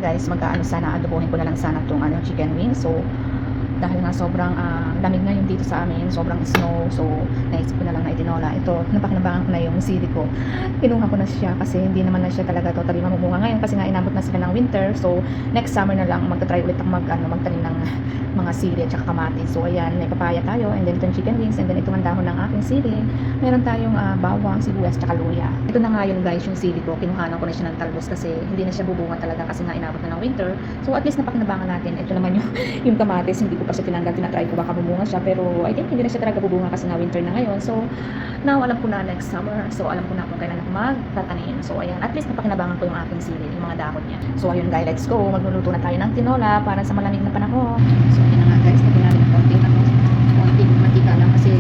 guys, mag-aano sana, adobohin ko na lang sana itong chicken wings. So dahil nga sobrang lamig ngayon dito sa amin, sobrang snow, so naisip ko na lang na itinola. Ito, napakinabangan ko na yung sili ko. Kinuha ko na siya kasi hindi naman na siya talaga totally mamumunga ngayon kasi nga inabot na sila ng winter. So next summer na lang magta-try ulit ako magtanim ng mga sili at saka kamatis. So ayan, may papaya tayo, and then itong chicken wings, and then itong ang dahon ng aking sili. Meron tayong bawang, sibuyas, tsaka luya. Ito na nga yun guys, yung sili ko, kinuhanan ko na siya ng talbos kasi hindi na siya bubunga talaga kasi nga inabot na ng winter. So at least napakinabangan natin. Ito naman yung yung kamatis, hindi ko pa siya tinanggal, tinatry ko baka bumunga siya, pero I think hindi na siya talaga bubunga kasi nga winter na ngayon. So now alam ko na next summer, so alam ko na kung kailan ako magtatanim. So ayan, at least napakinabangan ko yung aking sili, yung mga dahon niya. So ayun guys, let's go, magluluto na tayo ng tinola para sa malamig na panahon. So ayan na nga guys, lagyan natin ng konting mantika lang kasi